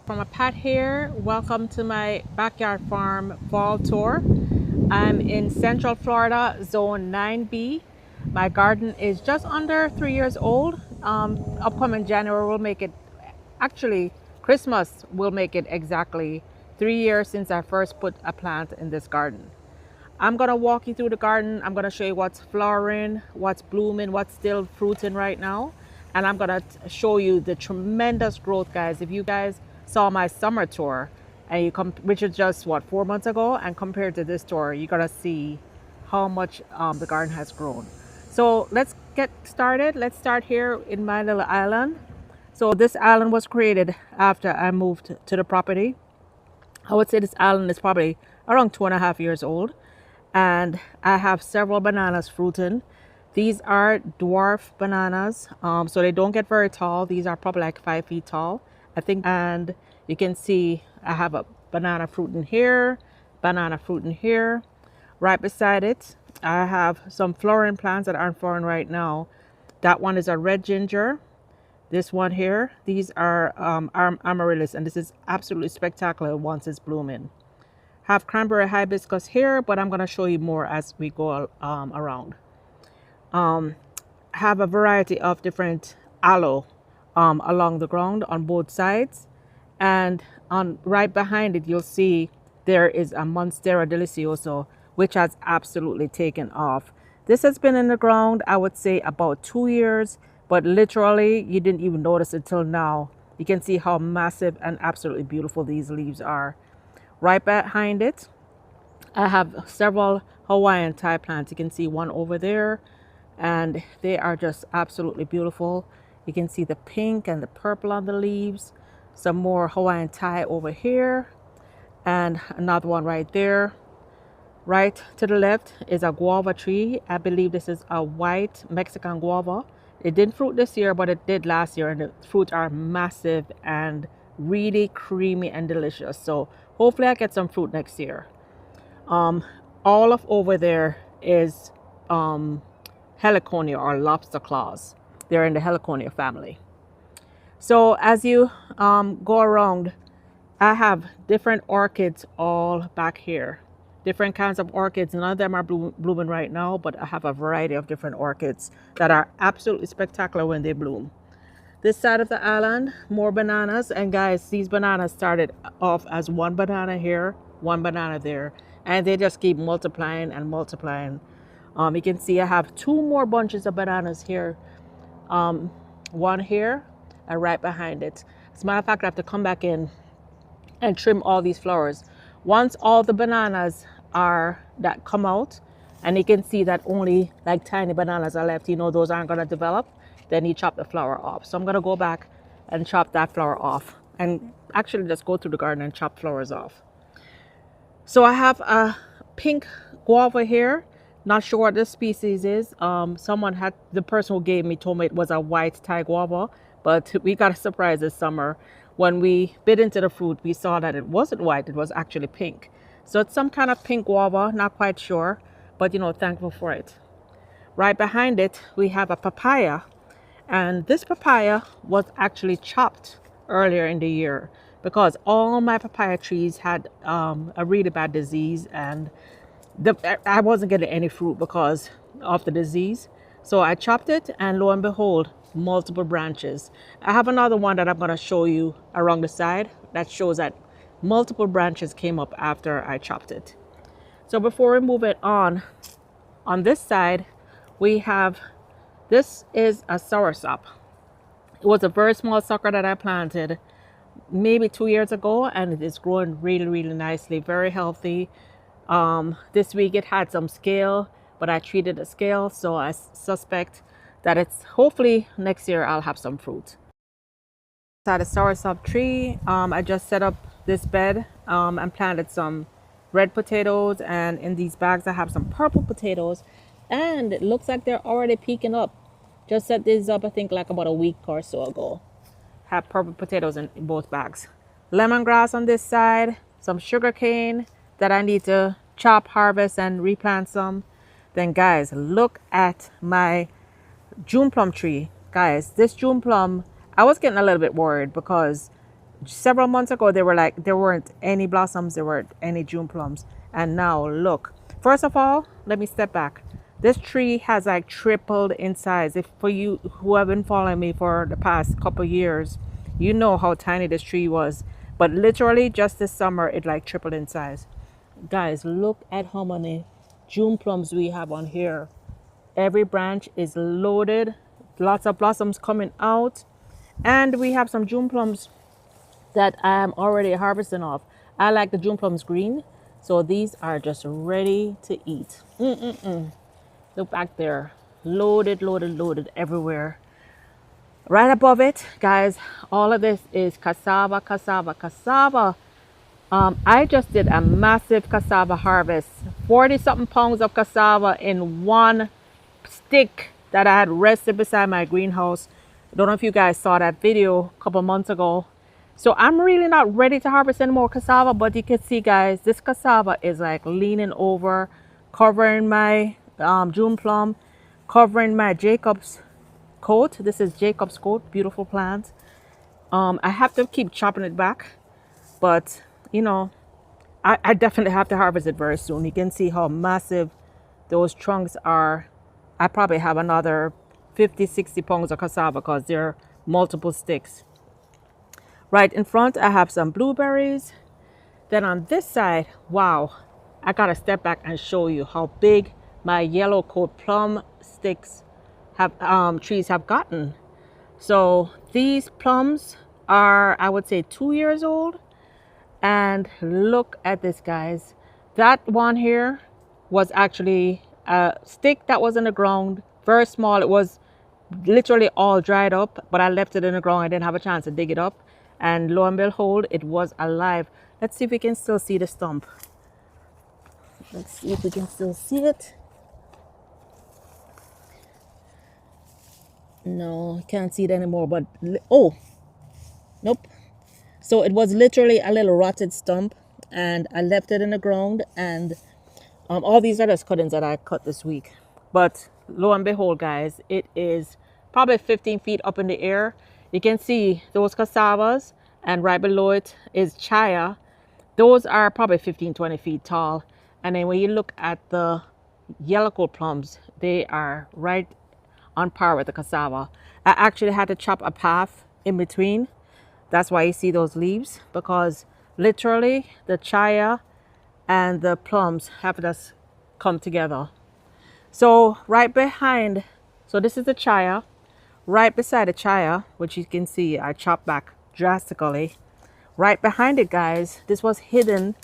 From a Pat here. Welcome to my backyard farm fall tour. I'm in Central Florida, Zone 9B. My garden is just under 3 years old. Upcoming January will make it, actually, Christmas will make it exactly 3 years since I first put a plant in this garden. I'm gonna walk you through the garden. I'm gonna show you what's flowering, what's blooming, what's still fruiting right now. And I'm gonna show you the tremendous growth, guys. If you guys saw my summer tour and you come, which is just what, 4 months ago, and compared to this tour, you're gonna see how much the garden has grown. So let's get started. Let's start here in my little island. So this island was created after I moved to the property. I would say this island is probably around 2.5 years old, and I have several bananas fruiting. These are dwarf bananas, so they don't get very tall. These are probably like 5 feet tall, I think. And you can see I have a banana fruit in here, banana fruit in here. Right beside it, I have some flowering plants that aren't flowering right now. That one is a red ginger. This one here, these are Amaryllis, and this is absolutely spectacular once it's blooming. Have cranberry hibiscus here, but I'm going to show you more as we go around. Have a variety of different aloe along the ground on both sides, and on right behind it you'll see there is a Monstera deliciosa, which has absolutely taken off. This has been in the ground, I would say, about 2 years, but literally you didn't even notice until now. You can see how massive and absolutely beautiful these leaves are. Right behind it, I have several Hawaiian Thai plants. You can see one over there, and they are just absolutely beautiful. You can see the pink and the purple on the leaves. Some more Hawaiian Thai over here, and another one right there. Right to the left is a guava tree. I believe this is a white Mexican guava. It didn't fruit this year, but it did last year, and the fruits are massive and really creamy and delicious. So hopefully I get some fruit next year. All of over there is heliconia or lobster claws. They're in the heliconia family. So as you go around, I have different orchids all back here. Different kinds of orchids. None of them are blooming right now, but I have a variety of different orchids that are absolutely spectacular when they bloom. This side of the island, more bananas. And guys, these bananas started off as one banana here, one banana there, and they just keep multiplying and multiplying. You can see I have 2 more bunches of bananas here. One here and right behind it. As a matter of fact, I have to come back in and trim all these flowers. Once all the bananas are that come out, and you can see that only like tiny bananas are left, you know those aren't going to develop, then you chop the flower off. So I'm going to go back and chop that flower off, and actually just go through the garden and chop flowers off. So I have a pink guava here. Not sure what this species is. The person who gave me told me it was a white Thai guava, but we got a surprise this summer. When we bit into the fruit, we saw that it wasn't white, it was actually pink. So it's some kind of pink guava, not quite sure, but you know, thankful for it. Right behind it, we have a papaya. And this papaya was actually chopped earlier in the year because all my papaya trees had a really bad disease, and I wasn't getting any fruit because of the disease. So I chopped it, and lo and behold, multiple branches. I have another one that I'm going to show you around the side that shows that multiple branches came up after I chopped it. So before we move it on this side, we have, this is a Soursop. It was a very small sucker that I planted maybe 2 years ago, and it is growing really, really nicely, very healthy. This week it had some scale, but I treated the scale, so I suspect that it's hopefully next year I'll have some fruit. At a soursop tree, I just set up this bed and planted some red potatoes, and in these bags I have some purple potatoes, and it looks like they're already peeking up. Just set these up I think like about a week or so ago. Have purple potatoes in both bags. Lemongrass on this side, some sugarcane that I need to chop, harvest, and replant some. Then guys, look at my June plum tree. Guys, this June plum, I was getting a little bit worried because Several months ago, they were like, there weren't any blossoms, there weren't any June plums. And now look, first of all, let me step back. This tree has like tripled in size. If for you who have been following me for the past couple years, you know how tiny this tree was. But literally just this summer, it like tripled in size. Guys, look at how many June plums we have on here. Every branch is loaded, lots of blossoms coming out, and we have some June plums that I am already harvesting off. I like the June plums green, so these are just ready to eat. Look back there, loaded, loaded, loaded everywhere. Right above it, guys, all of this is cassava, cassava, cassava. I just did a massive cassava harvest, 40 something pounds of cassava in one stick that I had rested beside my greenhouse. I don't know if you guys saw that video a couple months ago. So I'm really not ready to harvest any more cassava, but you can see, guys, this cassava is like leaning over, covering my June plum, covering my Jacob's coat. This is Jacob's coat, beautiful plant. I have to keep chopping it back, but you know, I definitely have to harvest it very soon. You can see how massive those trunks are. I probably have another 50, 60 pounds of cassava because there are multiple sticks. Right in front, I have some blueberries. Then on this side, wow, I gotta step back and show you how big my yellow coat plum sticks have trees have gotten. So these plums are, I would say, 2 years old. And look at this, guys. That one here was actually a stick that was in the ground, very small. It was literally all dried up, but I left it in the ground. I didn't have a chance to dig it up, and lo and behold, it was alive. Let's see if we can still see the stump. Let's see if we can still see it. No, I can't see it anymore, but oh, nope. So it was literally a little rotted stump, and I left it in the ground. And all these are just cuttings that I cut this week. But lo and behold, guys, it is probably 15 feet up in the air. You can see those cassavas, and right below it is Chaya. Those are probably 15, 20 feet tall. And then when you look at the yellow coat plums, they are right on par with the cassava. I actually had to chop a path in between. That's why you see those leaves, because literally the Chaya and the plums have just come together. So right behind, so this is the Chaya. Right beside the Chaya, which you can see I chopped back drastically. Right behind it, guys, this was hidden,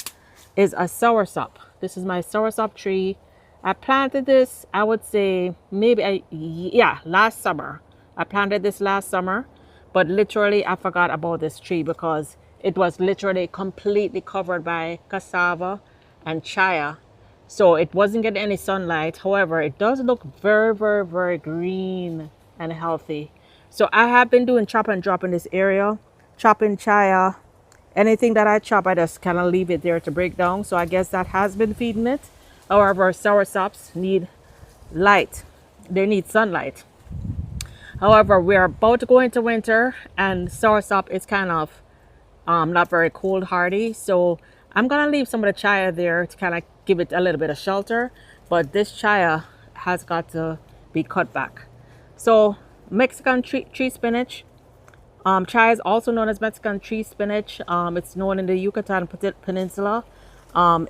is a Soursop. This is my Soursop tree. I planted this, I would say maybe, last summer. I planted this last summer. But literally, I forgot about this tree because it was literally completely covered by cassava and Chaya. So it wasn't getting any sunlight. However, it does look very, very, very green and healthy. So I have been doing chop and drop in this area. Chopping Chaya. Anything that I chop, I just kind of leave it there to break down. So I guess that has been feeding it. However, Soursops need light. They need sunlight. However, we're about to go into winter, and Soursop is kind of not very cold hardy. So I'm going to leave some of the Chaya there to kind of give it a little bit of shelter. But this Chaya has got to be cut back. So Mexican tree spinach. Chaya is also known as Mexican tree spinach. It's known in the Yucatan Peninsula.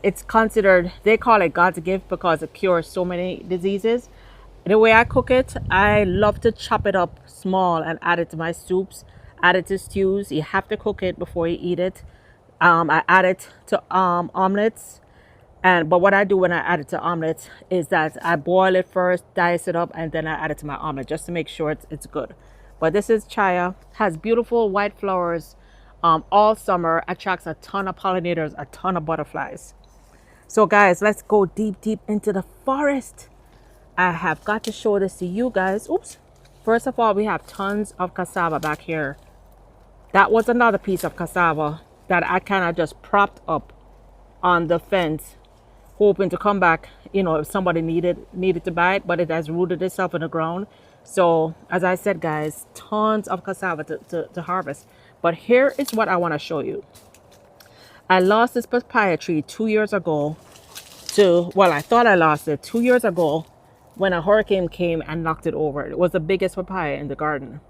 It's considered, they call it God's gift because it cures so many diseases. The way I cook it, I love to chop it up small and add it to my soups, add it to stews. You have to cook it before you eat it. I add it to omelets. But what I do when I add it to omelets is that I boil it first, dice it up, and then I add it to my omelet just to make sure it's good. But this is Chaya, has beautiful white flowers all summer, attracts a ton of pollinators, a ton of butterflies. So guys, let's go deep, deep into the forest. I have got to show this to you guys. Oops. First of all, we have tons of cassava back here. That was another piece of cassava that I kind of just propped up on the fence, hoping to come back, you know, if somebody needed to buy it, but it has rooted itself in the ground. So as I said, guys, tons of cassava to harvest. But here is what I want to show you. I lost this papaya tree 2 years ago well, I thought I lost it 2 years ago when a hurricane came and knocked it over. It was the biggest papaya in the garden.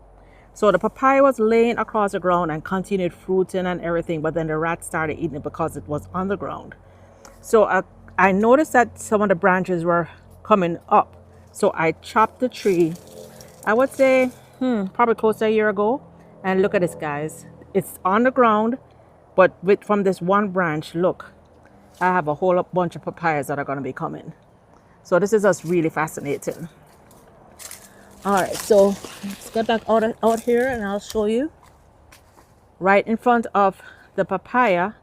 So the papaya was laying across the ground and continued fruiting and everything, but then the rats started eating it because it was on the ground. So I noticed that some of the branches were coming up. So I chopped the tree, I would say, probably close to a year ago. And look at this, guys. It's on the ground, but from this one branch, look, I have a whole bunch of papayas that are going to be coming. So this is just really fascinating. All right, so let's get back out here and I'll show you. Right in front of the papaya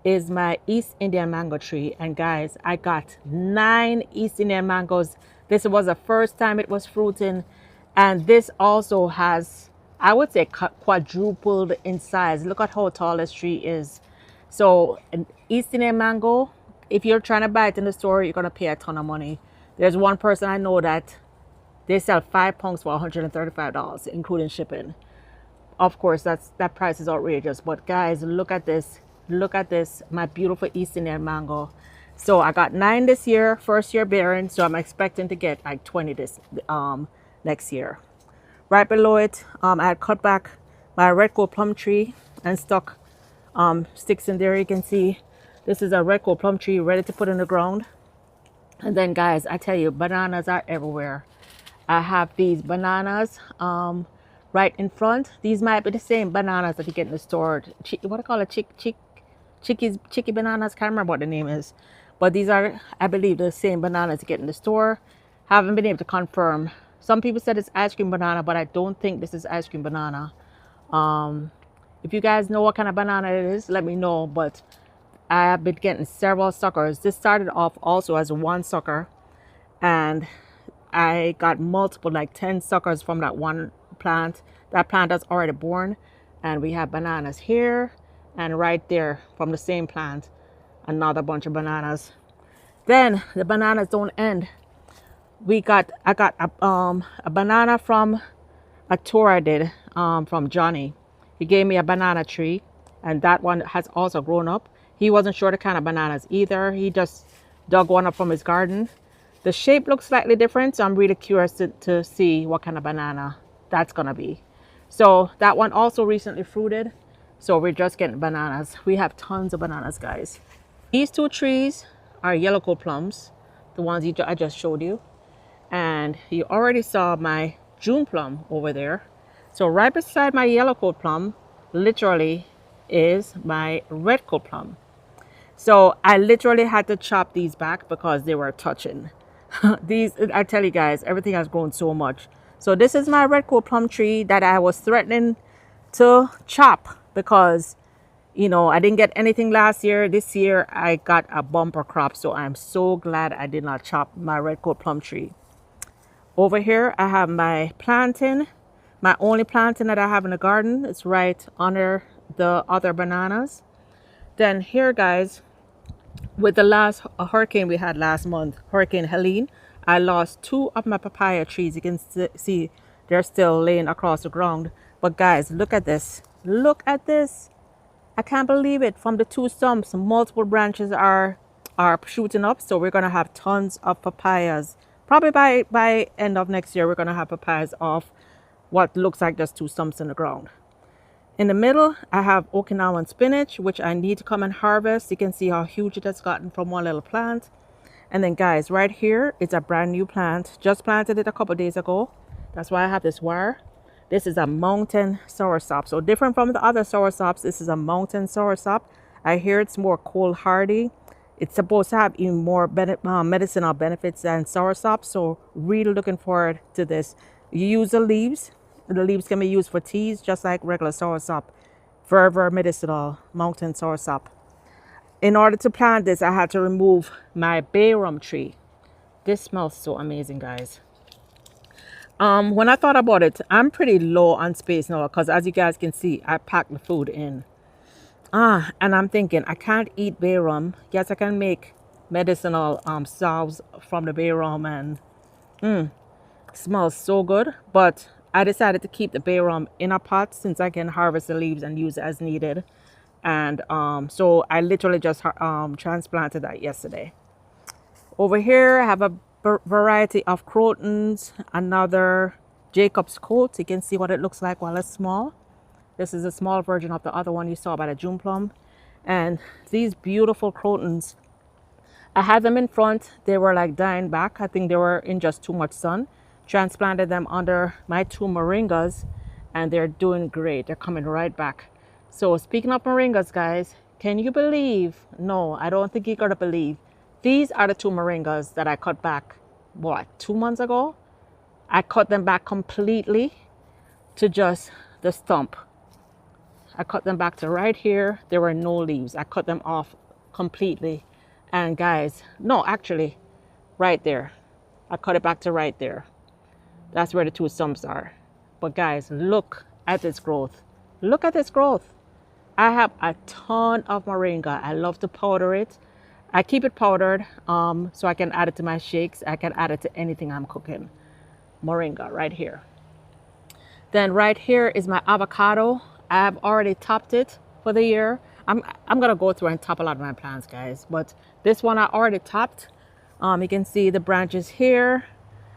is my East Indian mango tree. And guys, I got 9 East Indian mangoes. This was the first time it was fruiting. And this also has, I would say, quadrupled in size. Look at how tall this tree is. So an East Indian mango, if you're trying to buy it in the store, you're going to pay a ton of money. There's one person I know that they sell 5 pounds for $135, including shipping. Of course, that price is outrageous. But guys, look at this. Look at this, my beautiful East Indian mango. So I got 9 this year, first year bearing. So I'm expecting to get like 20 this next year. Right below it, I had cut back my red gold plum tree and stuck sticks in there. You can see this is a red gold plum tree ready to put in the ground. And then guys, I tell you, bananas are everywhere. I have these bananas right in front. These might be the same bananas that you get in the store. What I call it, chicky bananas. Can't remember what the name is, but these are, I believe, the same bananas you get in the store. Haven't been able to confirm. Some people said it's ice cream banana, but I don't think this is ice cream banana. If you guys know what kind of banana it is, let me know. But I have been getting several suckers. This started off also as one sucker, and I got multiple, like 10 suckers from that one plant. That plant is already born, and we have bananas here and right there from the same plant. Another bunch of bananas. Then the bananas don't end. I got a banana from a tour I did from Johnny. He gave me a banana tree, and that one has also grown up. He wasn't sure the kind of bananas either. He just dug one up from his garden. The shape looks slightly different, so I'm really curious to see what kind of banana that's gonna be. So that one also recently fruited. So we're just getting bananas. We have tons of bananas, guys. These 2 trees are yellow gold plums, the ones I just showed you. And you already saw my June plum over there. So right beside my yellow gold plum, literally, is my red gold plum. So I literally had to chop these back because they were touching. These, I tell you guys, everything has grown so much. So this is my red gold plum tree that I was threatening to chop because, you know, I didn't get anything last year. This year I got a bumper crop. So I'm so glad I did not chop my red gold plum tree. Over here, I have my plantain, my only plantain that I have in the garden. It's right under the other bananas. Then here, guys, with the last hurricane we had last month, Hurricane Helene, I lost 2 of my papaya trees. You can see they're still laying across the ground. But guys, look at this. Look at this. I can't believe it. From the 2 stumps, multiple branches are shooting up. So we're going to have tons of papayas. Probably by end of next year, we're going to have papayas off what looks like just 2 stumps in the ground. In the middle, I have Okinawan spinach, which I need to come and harvest. You can see how huge it has gotten from one little plant. And then guys, right here, it's a brand new plant. Just planted it a couple days ago. That's why I have this wire. This is a mountain soursop. So different from the other soursops, this is a mountain soursop. I hear it's more cold hardy. It's supposed to have even more medicinal benefits than soursop. So really looking forward to this. You use the leaves. The leaves can be used for teas, just like regular soursop. Very medicinal mountain soursop. In order to plant this, I had to remove my bay rum tree. This smells so amazing, guys. When I thought about it, I'm pretty low on space now because, as you guys can see, I packed the food in. And I'm thinking, I can't eat bay rum. Yes, I can make medicinal salves from the bay rum, and it smells so good. But I decided to keep the bay rum in a pot since I can harvest the leaves and use it as needed. And so I literally just transplanted that yesterday. Over here, I have a variety of Crotons, another Jacob's coat. You can see what it looks like while it's small. This is a small version of the other one you saw by the June plum. And these beautiful Crotons, I had them in front. They were like dying back. I think they were in just too much sun. Transplanted them under my 2 Moringas, and they're doing great. They're coming right back. So speaking of Moringas, guys, can you believe? No, I don't think you're gonna believe. These are the 2 Moringas that I cut back, what, 2 months ago? I cut them back completely to just the stump. I cut them back to right here. There were no leaves. I cut them off completely. And guys, no, actually, right there. I cut it back to right there. That's where the 2 stumps are. But guys, look at this growth. Look at this growth. I have a ton of Moringa. I love to powder it. I keep it powdered so I can add it to my shakes. I can add it to anything I'm cooking. Moringa right here. Then right here is my avocado. I have already topped it for the year. I'm gonna go through and top a lot of my plants, guys. But this one I already topped. You can see the branches here.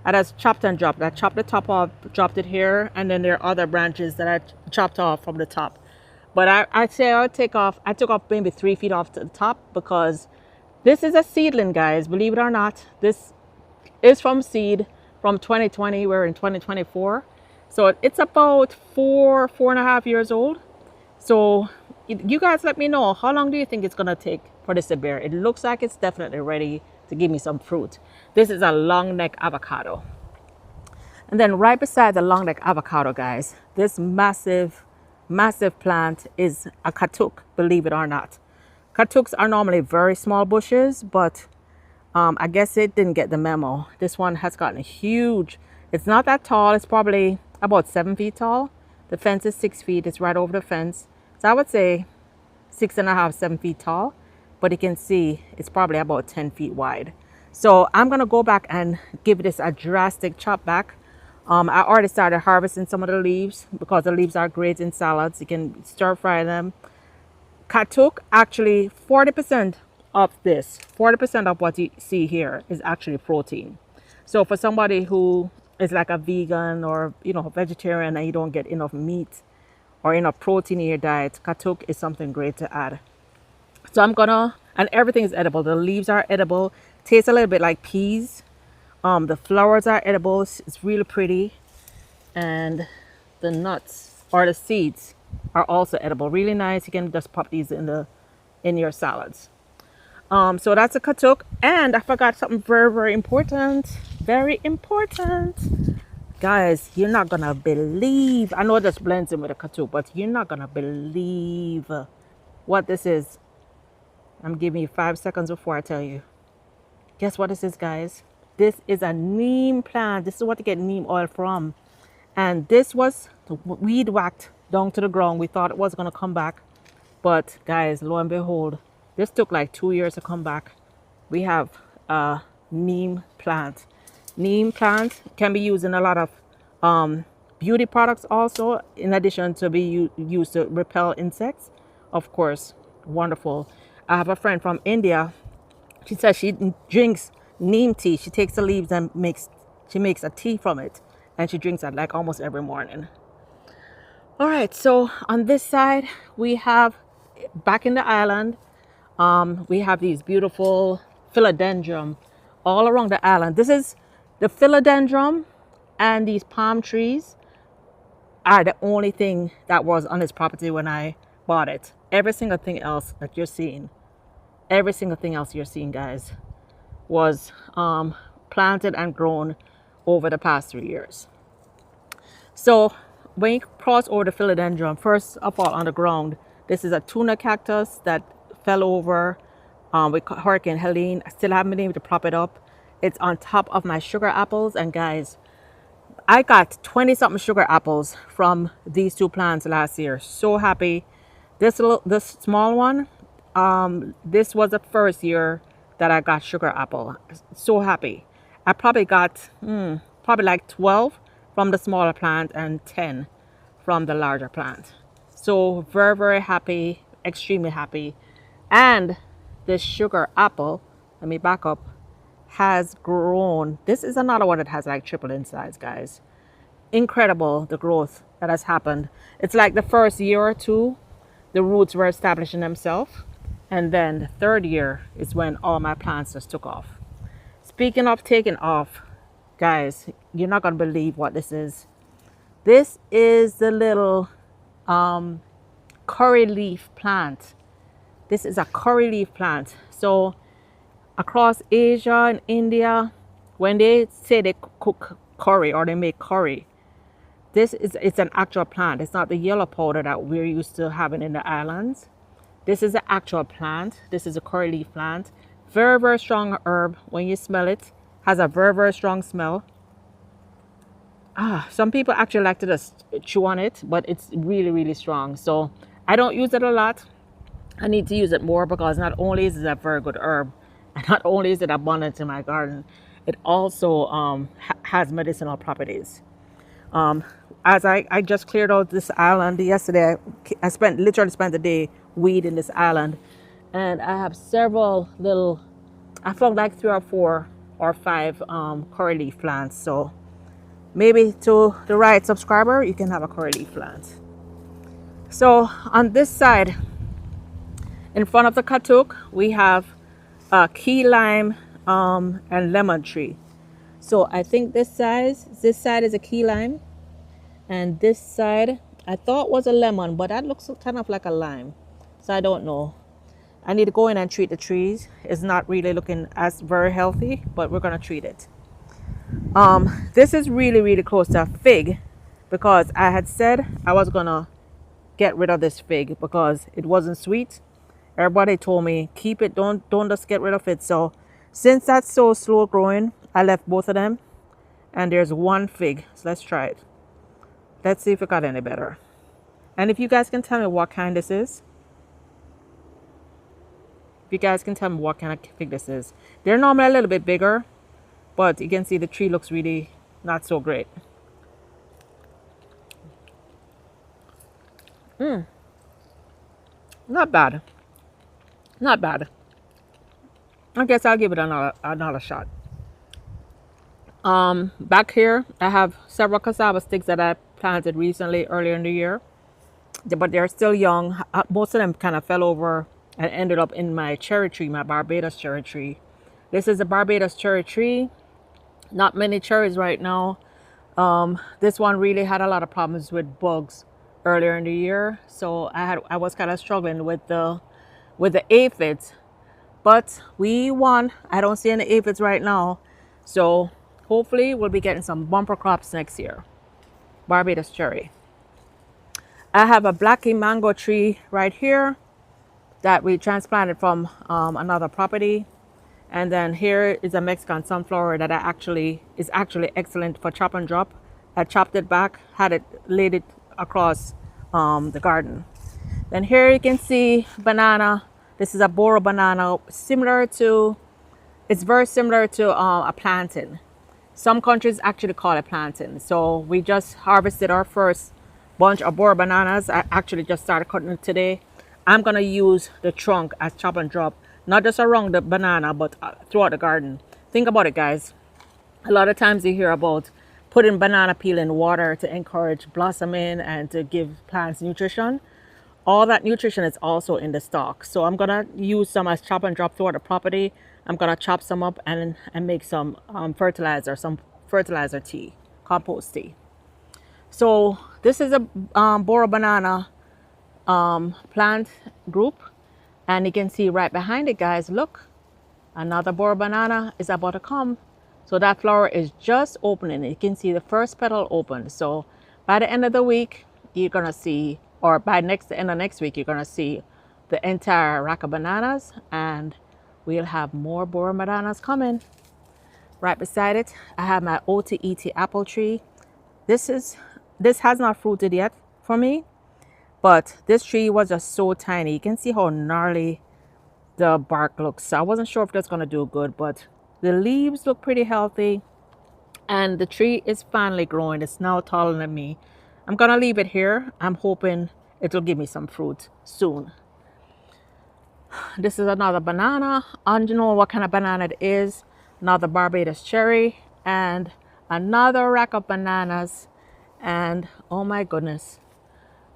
I just chopped and dropped. I chopped the top off, dropped it here, and then there are other branches that I chopped off from the top. But I'd say I took off maybe 3 feet off to the top because this is a seedling, guys. Believe it or not, this is from seed from 2020. We're in 2024. So it's about 4.5 years old. So you guys let me know, how long do you think it's gonna take for this to bear? It looks like it's definitely ready to give me some fruit. This is a long neck avocado. And then right beside the long neck avocado, guys, this massive plant is a Katuk, believe it or not. Katuks are normally very small bushes, but I guess it didn't get the memo. This one has gotten huge. It's not that tall. It's probably about 7 feet tall. The fence is 6 feet. It's right over the fence. So I would say 6.5, 7 feet tall. But you can see it's probably about 10 feet wide. So I'm going to go back and give this a drastic chop back. I already started harvesting some of the leaves because the leaves are great in salads. You can stir fry them. Katuk, actually 40% of this, 40% of what you see here is actually protein. So for somebody who is like a vegan or, you know, vegetarian and you don't get enough meat or enough protein in your diet, Katuk is something great to add. So and everything is edible. The leaves are edible, tastes a little bit like peas. The flowers are edible. It's really pretty. And the nuts or the seeds are also edible. Really nice. You can just pop these in your salads. So that's a Katuk. And I forgot something very, very important. Very important. Guys, you're not gonna believe. I know this blends in with a Katuk, but you're not gonna believe what this is. I'm giving you 5 seconds before I tell you. Guess what this is, guys? This is a neem plant. This is what you get neem oil from. And this was weed whacked down to the ground. We thought it was going to come back. But guys, lo and behold, this took like 2 years to come back. We have a neem plant. Neem plant can be used in a lot of beauty products also, in addition to be used to repel insects. Of course, wonderful. I have a friend from India. She says she drinks neem tea. She takes the leaves and she makes a tea from it, and she drinks that like almost every morning. All right, so on this side we have, back in the island, we have these beautiful philodendron all around the island. This is the philodendron, and these palm trees are the only thing that was on this property when I bought it. Every single thing else that you're seeing, guys, was planted and grown over the past 3 years. So when you cross over the philodendron, first of all, on the ground, this is a tuna cactus that fell over with Hurricane Helene. I still haven't been able to prop it up. It's on top of my sugar apples, and guys, I got 20 something sugar apples from these 2 plants last year. So happy. This small one, this was the first year that I got sugar apple. So happy. I probably got probably like 12 from the smaller plant and 10 from the larger plant. So very, very happy, extremely happy. And this sugar apple, let me back up, has grown. This is another one that has like triple in size, guys. Incredible the growth that has happened. It's like the first year or two, the roots were establishing themselves. And then the third year is when all my plants just took off. Speaking of taking off, guys, you're not going to believe what this is. This is the little curry leaf plant. This is a curry leaf plant. So across Asia and India, when they say they cook curry or they make curry, it's an actual plant. It's not the yellow powder that we're used to having in the islands. This is an actual plant. This is a curry leaf plant. Very, very strong herb. When you smell it, has a very, very strong smell. Some people actually like to just chew on it, but it's really, really strong. So I don't use it a lot. I need to use it more because not only is it a very good herb, and not only is it abundant in my garden, it also has medicinal properties. As I just cleared out this island yesterday, I literally spent the day weeding this island, and I have several little, I found like 3 or 4 or 5 curry leaf plants. So maybe to the right subscriber, you can have a curry leaf plant. So on this side, in front of the Katuk, we have a key lime and lemon tree. So I think this side is a key lime, and this side I thought was a lemon, but that looks kind of like a lime. So I don't know. I need to go in and treat the trees. It's not really looking as very healthy, but we're gonna treat it. This is really, really close to a fig, because I had said I was gonna get rid of this fig because it wasn't sweet. Everybody told me keep it, don't just get rid of it. So since that's so slow growing, I left both of them, and there's one fig. So let's try it. Let's see if it got any better. And if you guys can tell me what kind this is, if you guys can tell me what kind of fig this is. They're normally a little bit bigger, but you can see the tree looks really not so great. Not bad. Not bad. I guess I'll give it another shot. Back here, I have several cassava sticks that I planted recently, earlier in the year, but they're still young. Most of them kind of fell over and ended up in my cherry tree, my Barbados cherry tree. This is a Barbados cherry tree. Not many cherries right now. This one really had a lot of problems with bugs earlier in the year, so I was kind of struggling with the aphids, but we won. I don't see any aphids right now, so hopefully we'll be getting some bumper crops next year. Barbados cherry. I have a blackie mango tree right here that we transplanted from another property, and then here is a Mexican sunflower that is actually excellent for chop and drop. I chopped it back, laid it across the garden. Then here you can see banana. This is a Boro banana, it's very similar to a plantain. Some countries actually call it plantain. So we just harvested our first bunch of Boro bananas. I actually just started cutting it today. I'm gonna use the trunk as chop and drop, not just around the banana, but throughout the garden. Think about it, guys. A lot of times you hear about putting banana peel in water to encourage blossoming and to give plants nutrition. All that nutrition is also in the stalk. So I'm gonna use some as chop and drop throughout the property. I'm gonna chop some up and make some fertilizer tea, compost tea. So this is a Boro banana plant group, and you can see right behind it, guys, look, another Boro banana is about to come. So that flower is just opening. You can see the first petal open. So by the end of the week, you're gonna see, or by the end of next week, you're gonna see the entire rack of bananas, and we'll have more Boro bananas coming. Right beside it, I have my Otaheite apple tree. This has not fruited yet for me, but this tree was just so tiny. You can see how gnarly the bark looks. So I wasn't sure if that's gonna do good, but the leaves look pretty healthy. And the tree is finally growing. It's now taller than me. I'm gonna leave it here. I'm hoping it'll give me some fruit soon. This is another banana. I don't know what kind of banana it is. Another Barbados Cherry and another rack of bananas. And oh my goodness,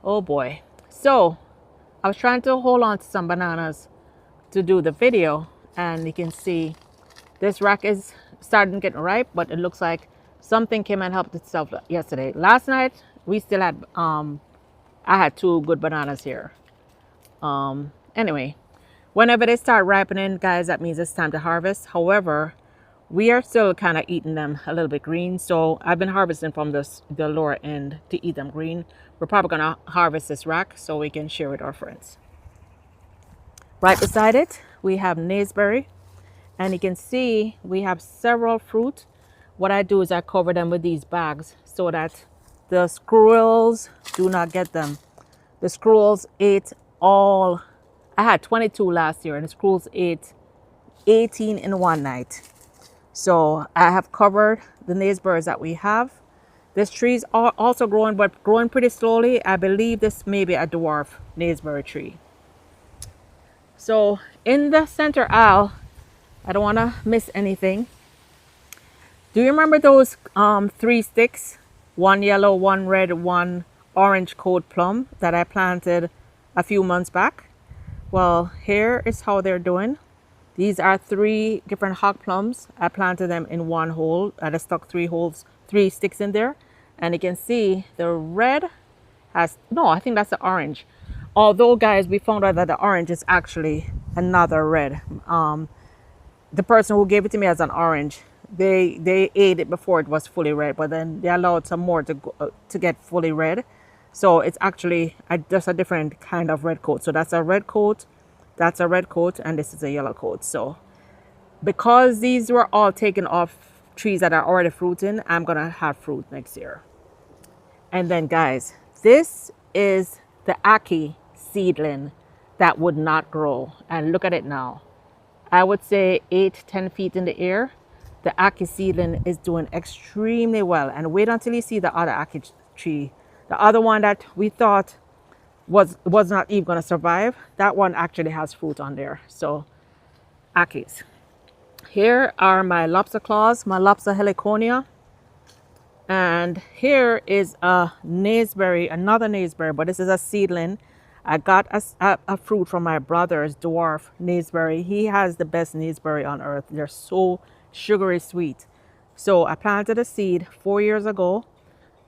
oh boy. So I was trying to hold on to some bananas to do the video, and you can see this rack is starting getting ripe, but it looks like something came and helped itself yesterday. Last night we still had I had two good bananas here. Anyway, whenever they start ripening, guys, that means it's time to harvest. However, we are still kind of eating them a little bit green, so I've been harvesting from the lower end to eat them green. We're probably gonna harvest this rack so we can share with our friends. Right beside it we have naseberry, and you can see we have several fruit. What I do is I cover them with these bags so that the squirrels do not get them. The squirrels ate all. I had 22 last year and the squirrels ate 18 in one night. So I have covered the naseberries that we have. This tree is also growing, but growing pretty slowly. I believe this may be a dwarf naseberry tree. So in the center aisle, I don't want to miss anything. Do you remember those 3 sticks? One yellow, one red, one orange coat plum that I planted a few months back? Well, here is how they're doing. These are 3 different hog plums. I planted them in one hole. I just stuck 3 sticks in there. And you can see the red has, no, I think that's the orange. Although, guys, we found out that the orange is actually another red. The person who gave it to me as an orange, they ate it before it was fully red, but then they allowed some more to get fully red. So it's actually just a different kind of red coat. So that's a red coat. That's a red coat, and this is a yellow coat. So because these were all taken off trees that are already fruiting, I'm gonna have fruit next year. And then, guys, this is the Ackee seedling that would not grow, and look at it now. I would say 8-10 feet in the air. The Ackee seedling is doing extremely well, and wait until you see the other Ackee tree, the other one that we thought was not even going to survive. That one actually has fruit on there. So Ackees. Here are my lobster claws, my lobster heliconia. And here is a naseberry, another naseberry, but this is a seedling. I got a fruit from my brother's dwarf naseberry. He has the best naseberry on earth. They're so sugary sweet. So I planted a seed 4 years ago.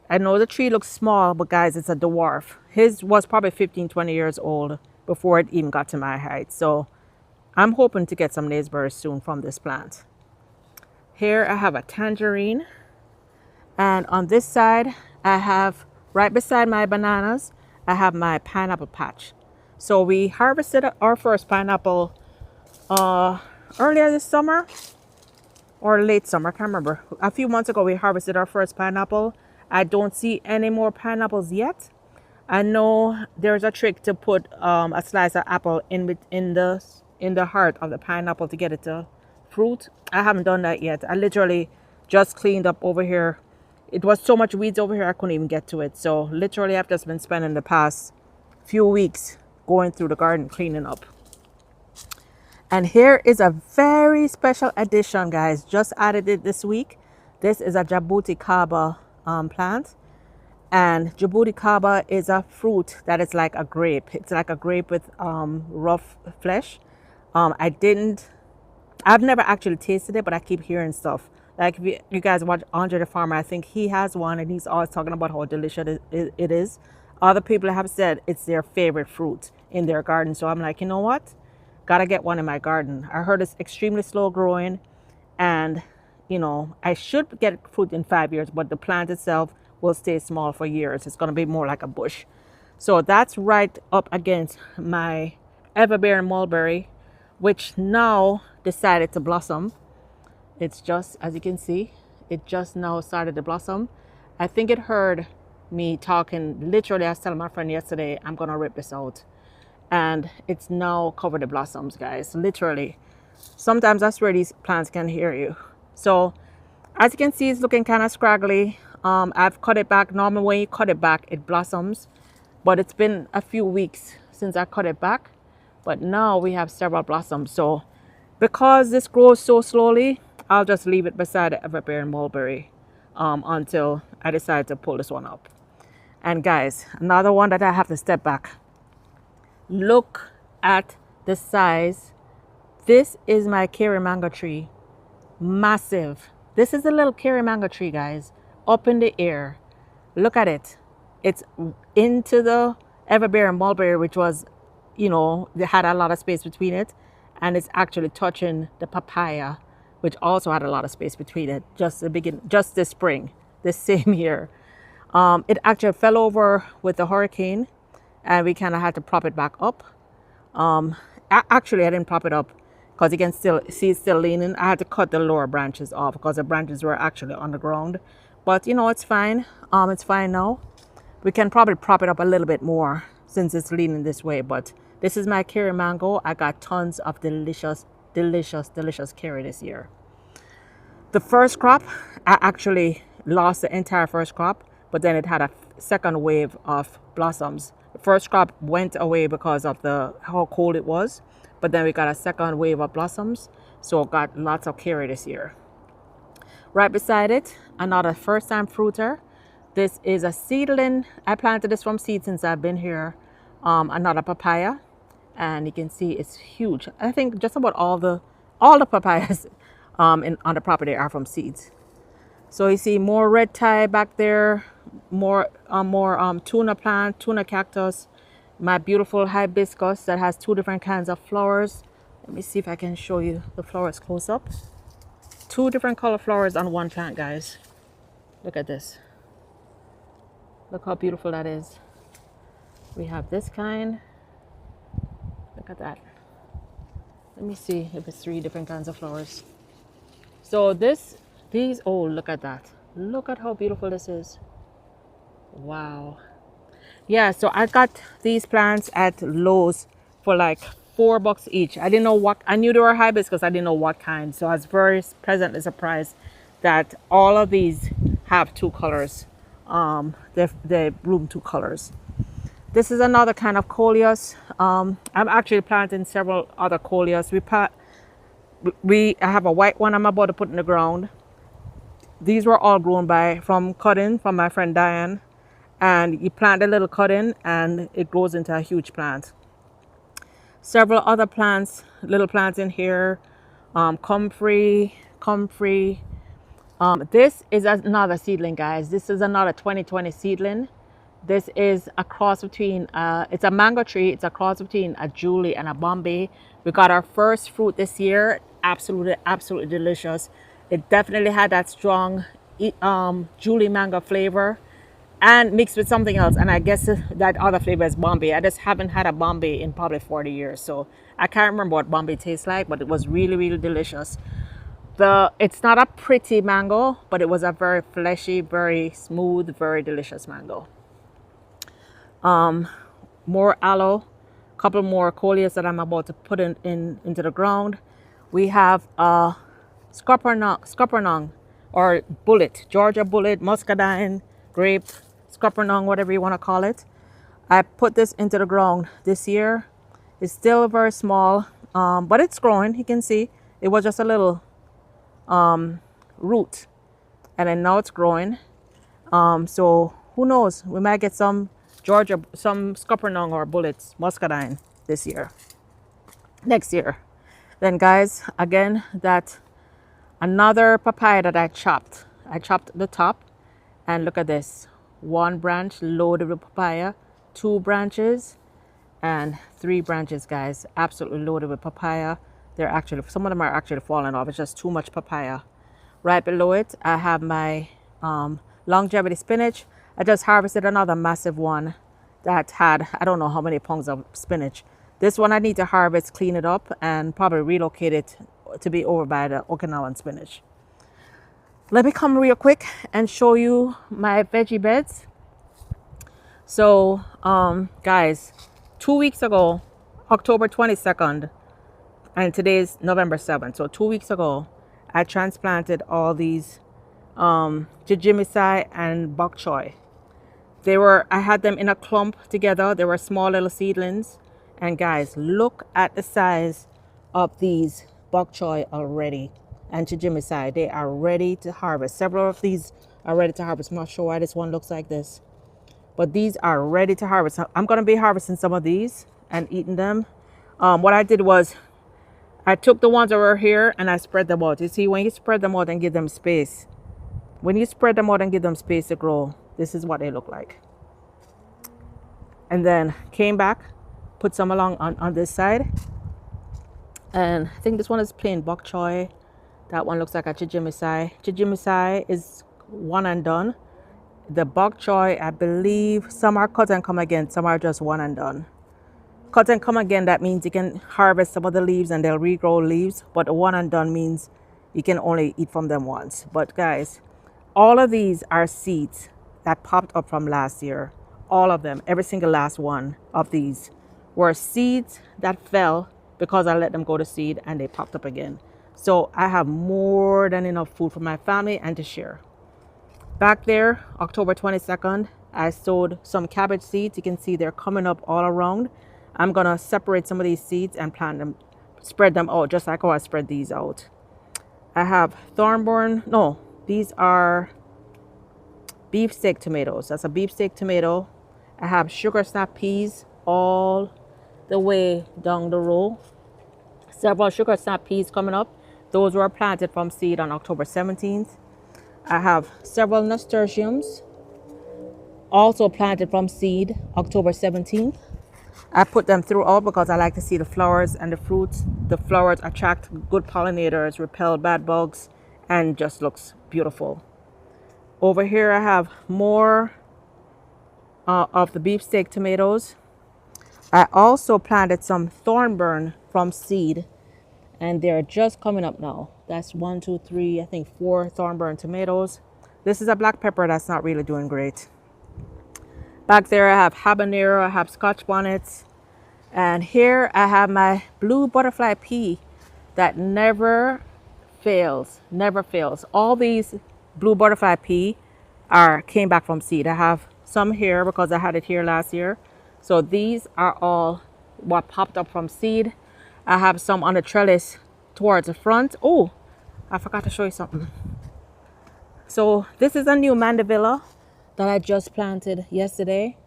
I know the tree looks small, but guys, it's a dwarf. His was probably 15-20 years old before it even got to my height. So I'm hoping to get some naseberries soon from this plant. Here I have a tangerine. And on this side, I have, right beside my bananas, I have my pineapple patch. So we harvested our first pineapple earlier this summer or late summer, I can't remember. A few months ago, we harvested our first pineapple. I don't see any more pineapples yet. I know there's a trick to put a slice of apple in the heart of the pineapple to get it to fruit. I haven't done that yet. I literally just cleaned up over here. It was so much weeds over here, I couldn't even get to it. So literally, I've just been spending the past few weeks going through the garden cleaning up. And here is a very special addition, guys. Just added it this week. This is a Jaboticaba plant. And Jaboticaba is a fruit that is like a grape. It's like a grape with rough flesh. I've never actually tasted it, but I keep hearing stuff. Like if you guys watch Andre the Farmer, I think he has one and he's always talking about how delicious it is. Other people have said it's their favorite fruit in their garden. So I'm like, you know what? Gotta get one in my garden. I heard it's extremely slow growing, and you know, I should get fruit in 5 years, but the plant itself will stay small for years. It's gonna be more like a bush. So that's right up against my Everybearing Mulberry, which now decided to blossom. It's just, as you can see, it just now started to blossom. I think it heard me talking. Literally, I was telling my friend yesterday, I'm gonna rip this out. And it's now covered in blossoms, guys. Literally. Sometimes I swear these plants can hear you. So As you can see, it's looking kind of scraggly. I've cut it back. Normally when you cut it back, it blossoms. But it's been a few weeks since I cut it back. But now we have several blossoms. So because this grows so slowly, I'll just leave it beside the Everybearing Mulberry until I decide to pull this one up. And guys, another one that I have to step back. Look at the size. This is my Kiri mango tree. Massive. This is a little Kiri mango tree, guys, up in the air. Look at it. It's into the Everybearing Mulberry, which was, you know, they had a lot of space between it, and it's actually touching the papaya, which also had a lot of space between it. Just this spring, this same year. It actually fell over with the hurricane, and we kind of had to prop it back up. Actually, I didn't prop it up because you can still see it's still leaning. I had to cut the lower branches off because the branches were actually on the ground. But you know, it's fine. It's fine now. We can probably prop it up a little bit more since it's leaning this way. But this is my Kiri mango. I got tons of delicious, delicious, delicious Kiri this year. The first crop, I actually lost the entire first crop, but then it had a second wave of blossoms. The first crop went away because of how cold it was, but then we got a second wave of blossoms, so got lots of Kiri this year. Right beside it, another first-time fruiter. This is a seedling. I planted this from seed since I've been here. Another papaya, and you can see it's huge. I think just about all the papayas on the property are from seeds. So you see more red tie back there, more tuna plant, tuna cactus, my beautiful hibiscus that has two different kinds of flowers. Let me see if I can show you the flowers close up. Two different color flowers on one plant, guys. Look at this. Look how beautiful that is. We have this kind. Look at that. Let me see if it's three different kinds of flowers. So oh, look at that. Look at how beautiful this is. Wow. Yeah, so I got these plants at Lowe's for like $4 each. I didn't know what, I knew they were hibiscus, I didn't know what kind. So I was very pleasantly surprised that all of these have two colors. They bloom two colors. This is another kind of coleus. I'm actually planting several other coleus. I have a white one I'm about to put in the ground. These were all grown from cutting from my friend Diane. And you plant a little cutting and it grows into a huge plant. Several other plants, little plants in here. Comfrey. This is another seedling, guys. This is another 2020 seedling. This is a cross between, it's a mango tree. It's a cross between a Julie and a Bombay. We got our first fruit this year. Absolutely, absolutely delicious. It definitely had that strong Julie mango flavor and mixed with something else. And I guess that other flavor is Bombay. I just haven't had a Bombay in probably 40 years. So I can't remember what Bombay tastes like, but it was really, really delicious. It's not a pretty mango, but it was a very fleshy, very smooth, very delicious mango. More aloe, couple more coleus that I'm about to put into the ground. We have scuppernong or bullet, Georgia bullet, muscadine, grape, scuppernong, whatever you want to call it. I put this into the ground this year. It's still very small, but it's growing. You can see it was just a little root, and then now it's growing. So who knows? We might get some scuppernong or bullets, muscadine next year. Then guys, again, another papaya that I chopped the top, and look at this. One branch loaded with papaya, 2 branches, and 3 branches, guys. Absolutely loaded with papaya. Some of them are actually falling off. It's just too much papaya. Right below it, I have my longevity spinach. I just harvested another massive one that had, I don't know how many pounds of spinach. This one I need to harvest, clean it up, and probably relocate it to be over by the Okinawan spinach. Let me come real quick and show you my veggie beds. So, guys, 2 weeks ago, October 22nd, and today's November 7th. So 2 weeks ago, I transplanted all these jijimisai, and bok choy. I had them in a clump together. They were small little seedlings. And guys, look at the size of these bok choy already. And chijimisai, they are ready to harvest. Several of these are ready to harvest. I'm not sure why this one looks like this, but these are ready to harvest. I'm going to be harvesting some of these and eating them. What I did was I took the ones that were here and I spread them out. You see, when you spread them out and give them space, when you spread them out and give them space to grow, this is what they look like. And then came back, put some along on this side. And I think this one is plain bok choy. That one looks like a chijimisai. Chijimisai is one and done. The bok choy, I believe some are cut and come again, some are just one and done. Cut and come again, that means you can harvest some of the leaves and they'll regrow leaves. But the one and done means you can only eat from them once. But guys, all of these are seeds that popped up from last year. All of them, every single last one of these were seeds that fell because I let them go to seed and they popped up again. So I have more than enough food for my family and to share. Back there, October 22nd, I sowed some cabbage seeds. You can see they're coming up all around. I'm gonna separate some of these seeds and plant them, spread them out just like how I spread these out. I have these are beefsteak tomatoes. That's a beefsteak tomato. I have sugar snap peas all the way down the row. Several sugar snap peas coming up. Those were planted from seed on October 17th. I have several nasturtiums also planted from seed October 17th. I put them throughout because I like to see the flowers and the fruits. The flowers attract good pollinators, repel bad bugs, and just looks beautiful. Over here I have more of the beefsteak tomatoes. I also planted some thornburn from seed and they're just coming up now. That's 1, 2, 3, I think 4 thornburn tomatoes. This is a black pepper that's not really doing great. Back there I have habanero, I have scotch bonnets, and here I have my blue butterfly pea that never fails, never fails. All these blue butterfly pea came back from seed. I have some here because I had it here last year. So these are all what popped up from seed. I have some on the trellis towards the front. Oh, I forgot to show you something. So this is a new mandevilla that I just planted yesterday.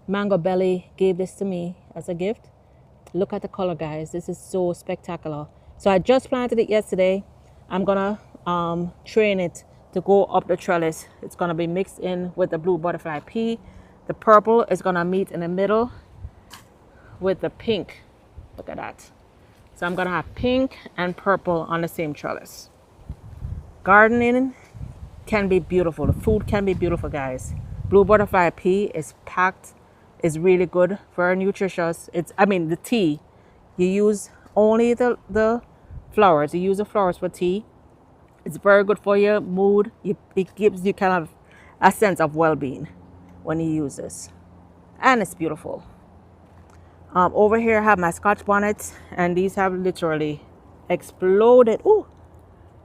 Mango Belly gave this to me as a gift. Look at the color, guys. This is so spectacular. So I just planted it yesterday. I'm gonna train it to go up the trellis. It's gonna be mixed in with the blue butterfly pea. The purple is gonna meet in the middle with the pink. Look at that. So I'm gonna have pink and purple on the same trellis. Gardening can be beautiful. The food can be beautiful, guys. Blue butterfly pea is packed, is really good, very nutritious. The tea, you use only the flowers. You use the flowers for tea. It's very good for your mood. It gives you kind of a sense of well-being when you use this. And it's beautiful. Over here I have my scotch bonnets, and these have literally exploded. Ooh,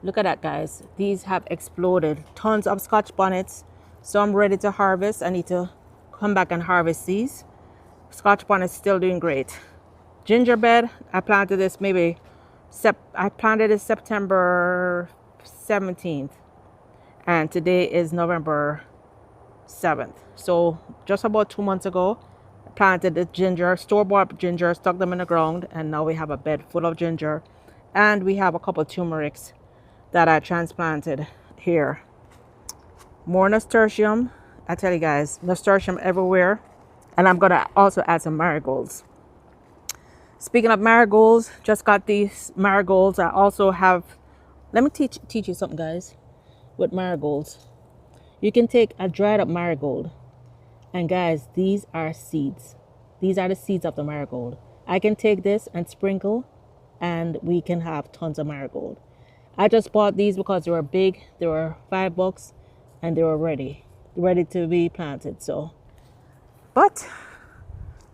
look at that, guys. These have exploded. Tons of scotch bonnets. So I'm ready to harvest. I need to come back and harvest these. Scotch bonnet is still doing great. Gingerbread, I planted this September 17th, and today is November 7th. So just about 2 months ago, I planted the ginger, store-bought ginger, stuck them in the ground, and now we have a bed full of ginger, and we have a couple turmerics that I transplanted here. More nasturtium. I tell you guys, nasturtium everywhere. And I'm gonna also add some marigolds. Speaking of marigolds, just got these marigolds. I also have, let me teach you something, guys. With marigolds, you can take a dried up marigold, and guys, these are seeds. These are the seeds of the marigold. I can take this and sprinkle, and we can have tons of marigold. I just bought these because they were big. They were $5 and they were ready to be planted. So, but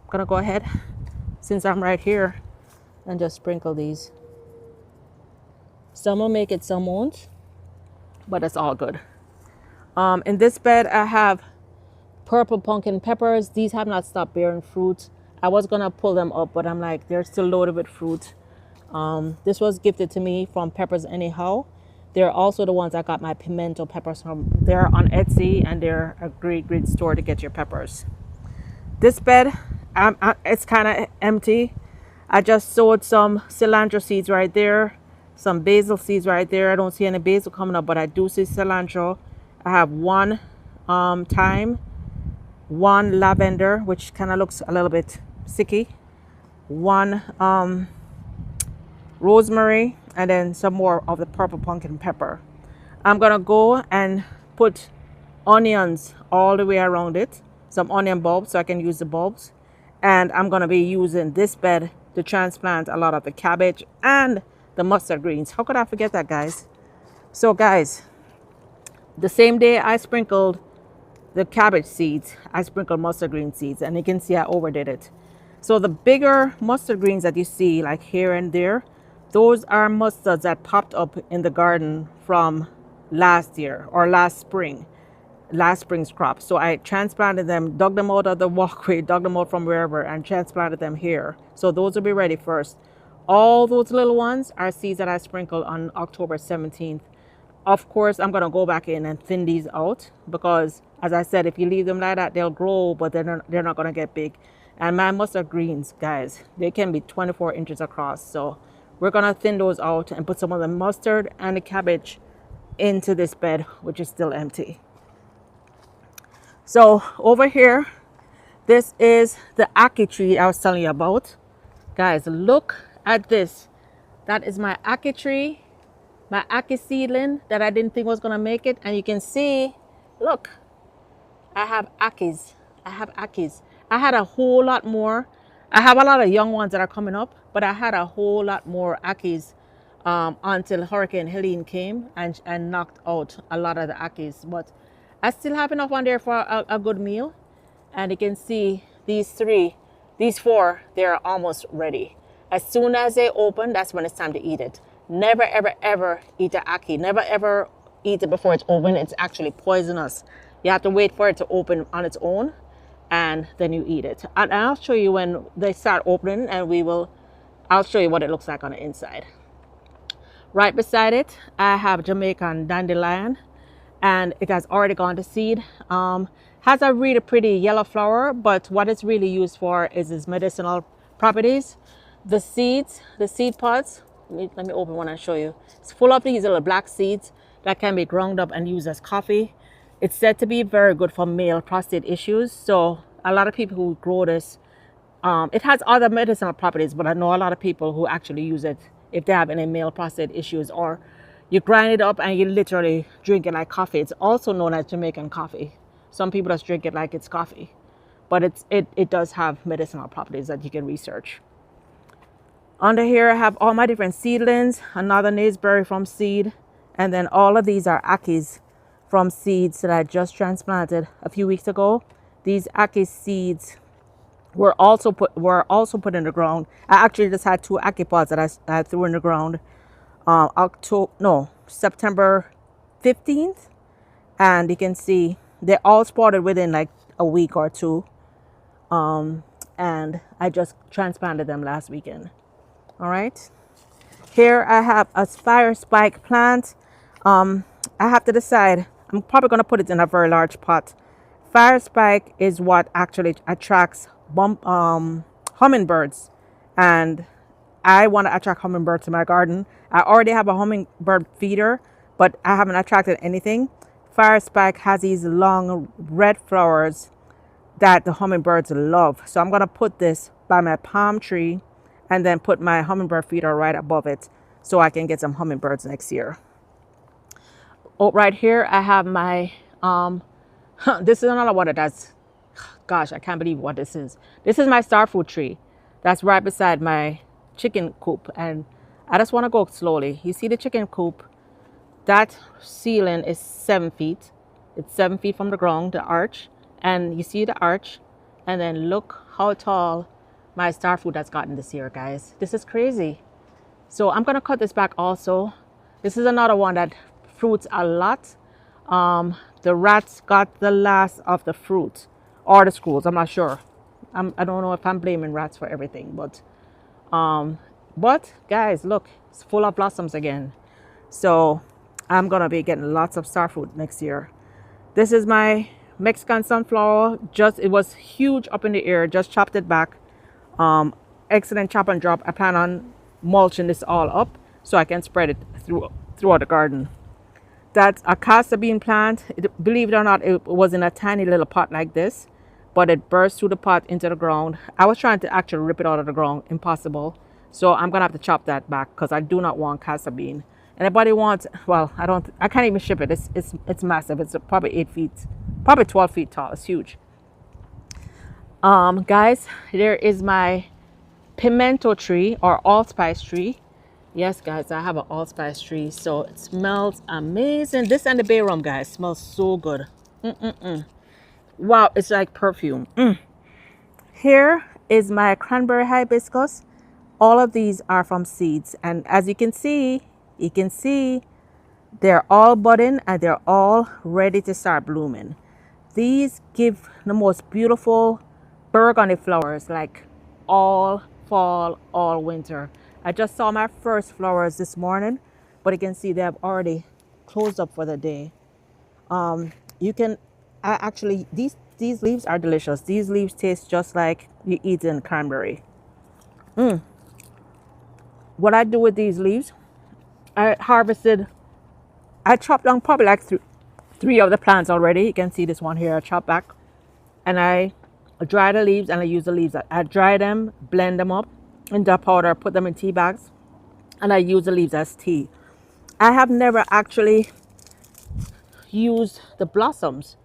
I'm gonna go ahead, since I'm right here, and just sprinkle these. Some will make it, some won't, but it's all good. In this bed, I have purple pumpkin peppers. These have not stopped bearing fruit. I was gonna pull them up, but I'm like, they're still loaded with fruit. This was gifted to me from Peppers Anyhow. They're also the ones I got my pimento peppers from. They're on Etsy, and they're a great store to get your peppers. This bed, it's kind of empty. I just sowed some cilantro seeds right there, some basil seeds right there. I don't see any basil coming up, but I do see cilantro. I have one thyme, one lavender, which kind of looks a little bit sicky, one rosemary, and then some more of the purple pumpkin pepper. I'm gonna go and put onions all the way around it, some onion bulbs so I can use the bulbs. And I'm gonna be using this bed to transplant a lot of the cabbage and the mustard greens. How could I forget that, guys? So guys, the same day I sprinkled the cabbage seeds, I sprinkled mustard green seeds, and you can see I overdid it. So the bigger mustard greens that you see like here and there, those are mustards that popped up in the garden from last year or last spring's crop. So I transplanted them, dug them out of the walkway, dug them out from wherever, and transplanted them here. So those will be ready first. All those little ones are seeds that I sprinkled on October 17th. Of course, I'm gonna go back in and thin these out because, as I said, if you leave them like that, they'll grow, but they're not gonna get big. And my mustard greens, guys, they can be 24 inches across. So we're gonna thin those out and put some of the mustard and the cabbage into this bed, which is still empty. So over here, this is the Ackee tree I was telling you about. Guys, look at this. That is my Ackee tree, my Ackee seedling that I didn't think was gonna make it. And you can see, look, I have Ackees. I have Ackees. I had a whole lot more. I have a lot of young ones that are coming up, but I had a whole lot more Ackees until Hurricane Helene came and knocked out a lot of the Ackees. But I still have enough on there for a good meal. And you can see these four, they're almost ready. As soon as they open, that's when it's time to eat it. Never, ever, ever eat an Ackee. Never, ever eat it before it's open. It's actually poisonous. You have to wait for it to open on its own, and then you eat it. And I'll show you when they start opening, and I'll show you what it looks like on the inside. Right beside it, I have Jamaican dandelion, and it has already gone to seed. Has a really pretty yellow flower, but what it's really used for is its medicinal properties. The seeds, the seed pods, let me open one and show you. It's full of these little black seeds that can be ground up and used as coffee. It's said to be very good for male prostate issues. So a lot of people who grow this, it has other medicinal properties, but I know a lot of people who actually use it if they have any male prostate issues, or you grind it up and you literally drink it like coffee. It's also known as Jamaican coffee. Some people just drink it like it's coffee, but it does have medicinal properties that you can research. Under here, I have all my different seedlings, another naseberry from seed, and then all of these are Ackees from seeds that I just transplanted a few weeks ago. These Ackee seeds were also put in the ground. I actually just had 2 Ackee pods that I threw in the ground September 15th, and you can see they all sprouted within like a week or two, and I just transplanted them last weekend. All right, here I have a fire spike plant. I have to decide. I'm probably going to put it in a very large pot. Fire spike is what actually attracts hummingbirds, and I want to attract hummingbirds to my garden. I already have a hummingbird feeder, but I haven't attracted anything. Fire spike has these long red flowers that the hummingbirds love. So I'm going to put this by my palm tree and then put my hummingbird feeder right above it so I can get some hummingbirds next year. Oh, right here I have my, this is another one that's, gosh, I can't believe what this is. This is my star fruit tree that's right beside my chicken coop, and I just want to go slowly. You see the chicken coop? That ceiling is 7 feet. It's 7 feet from the ground, the arch, and you see the arch, and then look how tall my star fruit has gotten this year, guys. This is crazy. So I'm gonna cut this back also. This is another one that fruits a lot. The rats got the last of the fruit or the screws. I'm not sure. I don't know if I'm blaming rats for everything, um, but guys, look, it's full of blossoms again. So I'm gonna be getting lots of star fruit next year. This is my Mexican sunflower. Just it was huge up in the air. Just chopped it back. Excellent chop and drop. I plan on mulching this all up so I can spread it throughout the garden. That's a castor bean plant. Believe it or not, it was in a tiny little pot like this, but it burst through the pot into the ground. I was trying to actually rip it out of the ground. Impossible. So I'm gonna have to chop that back because I do not want castor bean. Anybody wants? Well, I don't. I can't even ship it. It's massive. It's probably 8 feet, probably 12 feet tall. It's huge. Guys, there is my pimento tree or allspice tree. Yes, guys, I have an allspice tree, so it smells amazing. This and the bay rum, guys, smells so good. Wow, it's like perfume. Here is my cranberry hibiscus. All of these are from seeds, and as you can see they're all budding and they're all ready to start blooming. These give the most beautiful burgundy flowers, like all fall, all winter. I just saw my first flowers this morning, but you can see they have already closed up for the day. You can actually, these leaves are delicious. These leaves taste just like you eat in cranberry. What I do with these leaves, I chopped down probably like three of the plants already. You can see this one here I chopped back, and I dry the leaves and I use the leaves. I dry them, blend them up into powder, put them in tea bags, and I use the leaves as tea. I have never actually used the blossoms,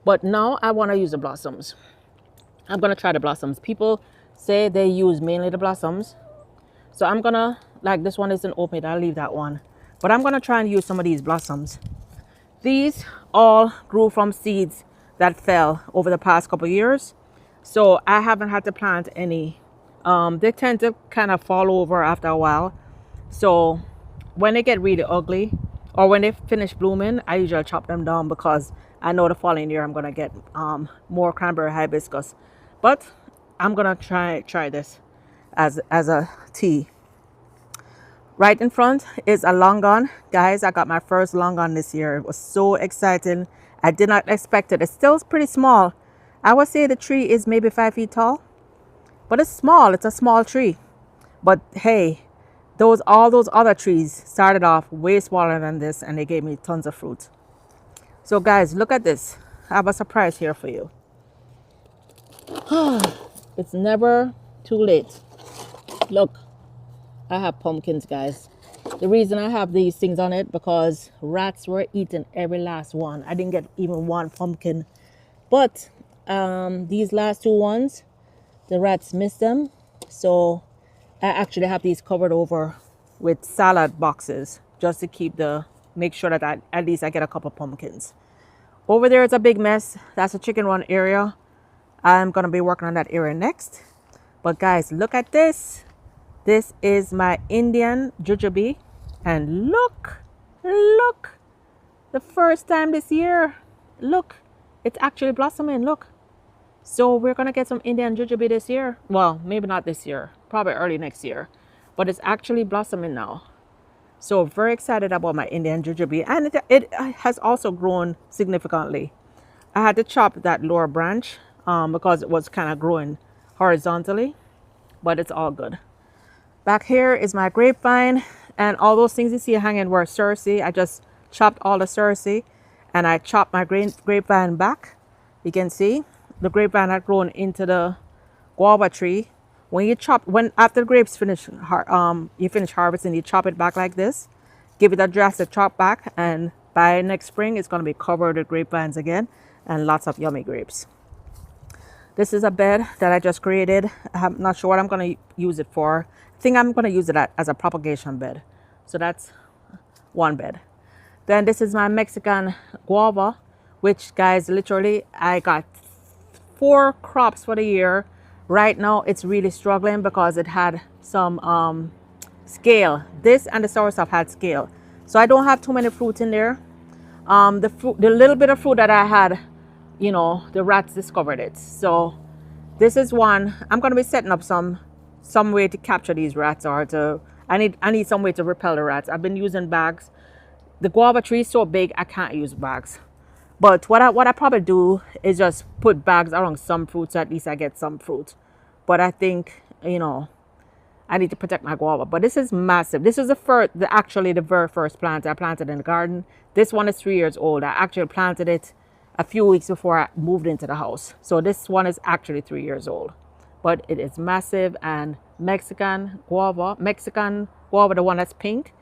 but now I want to use the blossoms. I'm gonna try the blossoms. People say they use mainly the blossoms, so I'm gonna, like this one isn't open, I'll leave that one, but I'm gonna try and use some of these blossoms. These all grew from seeds that fell over the past couple years, so I haven't had to plant any. They tend to kind of fall over after a while, so when they get really ugly or when they finish blooming, I usually chop them down because I know the following year I'm gonna get more cranberry hibiscus. But I'm gonna try this as a tea. Right in front is a longan. Guys, I got my first longan this year. It was so exciting. I did not expect it. It's still pretty small. I would say the tree is maybe 5 feet tall, but it's small. It's a small tree. But hey, all those other trees started off way smaller than this, and they gave me tons of fruit. So guys, look at this. I have a surprise here for you. It's never too late. Look, I have pumpkins, guys. The reason I have these things on it because rats were eating every last one. I didn't get even one pumpkin, but these last two ones, the rats missed them, so I actually have these covered over with salad boxes just to make sure that at least I get a couple pumpkins. Over there is a big mess. That's a chicken run area. I'm gonna be working on that area next. But guys, look at this. This is my Indian jujube, and look, the first time this year, look, it's actually blossoming. Look. So we're gonna get some Indian jujube this year. Well, maybe not this year, probably early next year, but it's actually blossoming now. So very excited about my Indian jujube, and it has also grown significantly. I had to chop that lower branch because it was kind of growing horizontally, but it's all good. Back here is my grapevine, and all those things you see hanging were cerci. I just chopped all the cerci, and I chopped my grapevine back. You can see the grapevine had grown into the guava tree. After the grapes you finish harvesting, you chop it back like this, give it a drastic chop back, and by next spring it's going to be covered with grapevines again and lots of yummy grapes. This is a bed that I just created. I'm not sure what I'm going to use it for. I think I'm going to use it as a propagation bed. So that's one bed. Then this is my Mexican guava, which, guys, literally I got 4 crops for the year. Right now it's really struggling because it had some scale. This and the Soursop had scale, so I don't have too many fruit in there. The little bit of fruit that I had, you know, the rats discovered it. So this is one. I'm going to be setting up some way to capture these rats, or to I need some way to repel the rats. I've been using bags. The guava tree is so big I can't use bags. But what I probably do is just put bags around some fruits, so at least I get some fruit. But I think, you know, I need to protect my guava. But this is massive. This is actually the very first plant I planted in the garden. This one is 3 years old. I actually planted it a few weeks before I moved into the house. So this one is actually 3 years old. But it is massive, and Mexican guava, the one that's pink.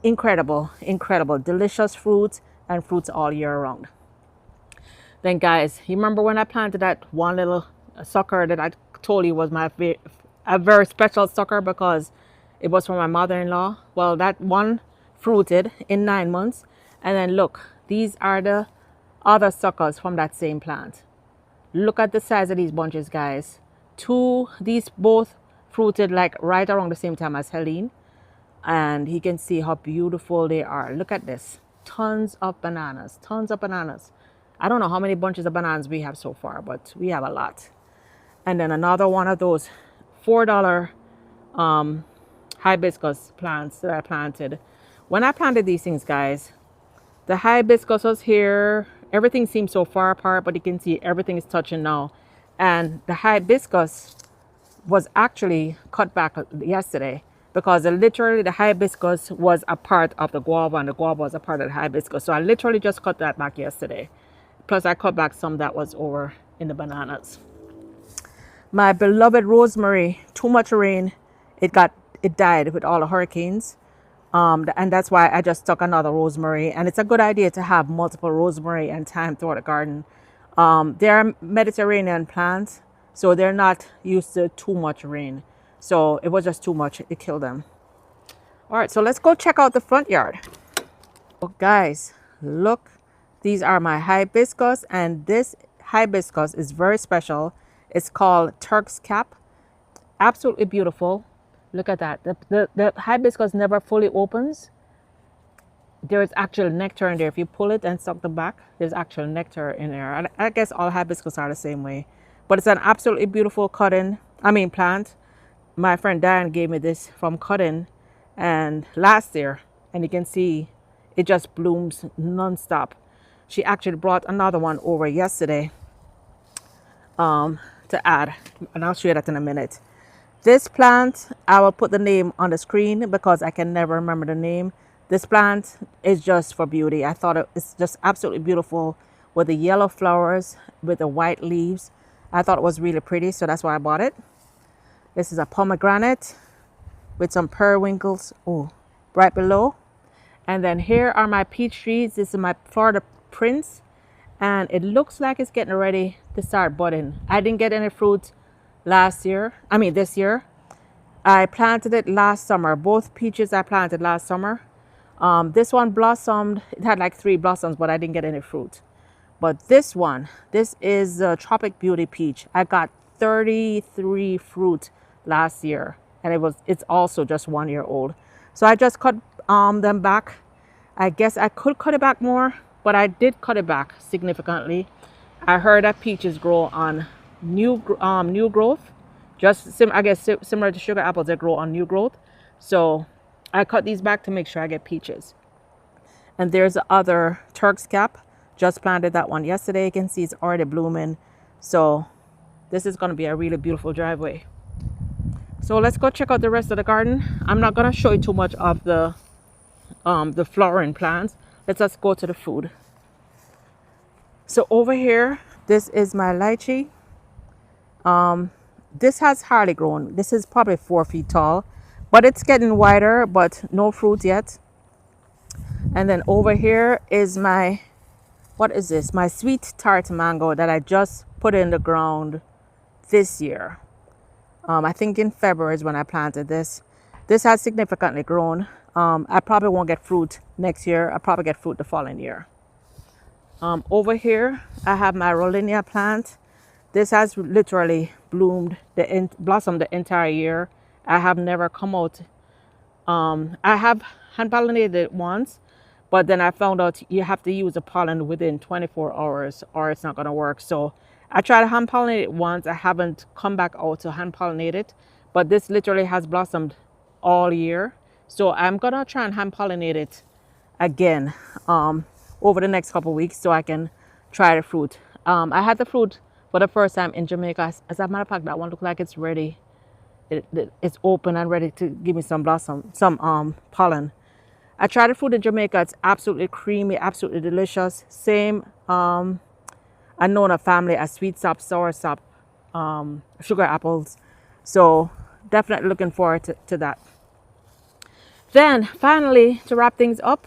Incredible, incredible, delicious fruits, and fruits all year round. Then guys, you remember when I planted that one little sucker that I told you was a very special sucker because it was from my mother-in-law? Well, that one fruited in 9 months, and then look, these are the other suckers from that same plant. Look at the size of these bunches, guys. These both fruited like right around the same time as Helene, and you can see how beautiful they are. Look at this. Tons of bananas, tons of bananas. I don't know how many bunches of bananas we have so far, but we have a lot. And then another one of those $4 hibiscus plants that I planted. When I planted these things, guys, the hibiscus was here. Everything seems so far apart, but you can see everything is touching now. And the hibiscus was actually cut back yesterday, because literally the hibiscus was a part of the guava, and the guava was a part of the hibiscus. So I literally just cut that back yesterday. Plus I cut back some that was over in the bananas. My beloved rosemary, too much rain, it died with all the hurricanes. And that's why I just stuck another rosemary. And it's a good idea to have multiple rosemary and thyme throughout the garden. They're Mediterranean plants, so they're not used to too much rain. So it was just too much, it killed them. All right, so let's go check out the front yard. Oh, guys, look, these are my hibiscus, and this hibiscus is very special. It's called Turk's Cap. Absolutely beautiful. Look at that. The hibiscus never fully opens. There is actual nectar in there. If you pull it and suck the back, there's actual nectar in there. I guess all hibiscus are the same way. But it's an absolutely beautiful plant. My friend Diane gave me this from cutting and last year, and you can see it just blooms non-stop. She actually brought another one over yesterday to add, and I'll show you that in a minute. This plant, I will put the name on the screen because I can never remember the name. This plant is just for beauty. I thought it's just absolutely beautiful with the yellow flowers, with the white leaves. I thought it was really pretty, so that's why I bought it. This is a pomegranate with some periwinkles, right below. And then here are my peach trees. This is my Florida Prince, and it looks like it's getting ready to start budding. I didn't get any fruit this year. I planted it last summer. Both peaches I planted last summer. This one blossomed. It had like 3 blossoms, but I didn't get any fruit. But this is the Tropic Beauty Peach. I got 33 fruit last year, and it's also just 1 year old. So I just cut them back. I guess I could cut it back more, but I did cut it back significantly. I heard that peaches grow on new growth, I guess similar to sugar apples, they grow on new growth. So I cut these back to make sure I get peaches. And there's the other Turk's Cap. Just planted that one yesterday. You can see it's already blooming. So this is going to be a really beautiful driveway. So let's go check out the rest of the garden. I'm not going to show you too much of the flowering plants. Let's just go to the food. So over here, this is my lychee. This has hardly grown. This is probably 4 feet tall, but it's getting wider, but no fruit yet. And then over here is my sweet tart mango that I just put in the ground this year. I think in February is when I planted this. This has significantly grown. I probably won't get fruit next year. I'll probably get fruit the following year. Over here, I have my Rollinia plant. This has literally blossomed the entire year. I have never come out. I have hand pollinated it once, But then I found out you have to use the pollen within 24 hours or it's not going to work. So I tried to hand pollinate it once. I haven't come back out to hand pollinate it, but this literally has blossomed all year. So I'm going to try and hand pollinate it again over the next couple of weeks so I can try the fruit. I had the fruit for the first time in Jamaica. As a matter of fact, that one looks like it's ready. It's open and ready to give me some blossom, some pollen. I tried the fruit in Jamaica. It's absolutely creamy, absolutely delicious. Same Annona family as Sweetsop, Soursop, sugar apples. So definitely looking forward to that. Then finally, to wrap things up,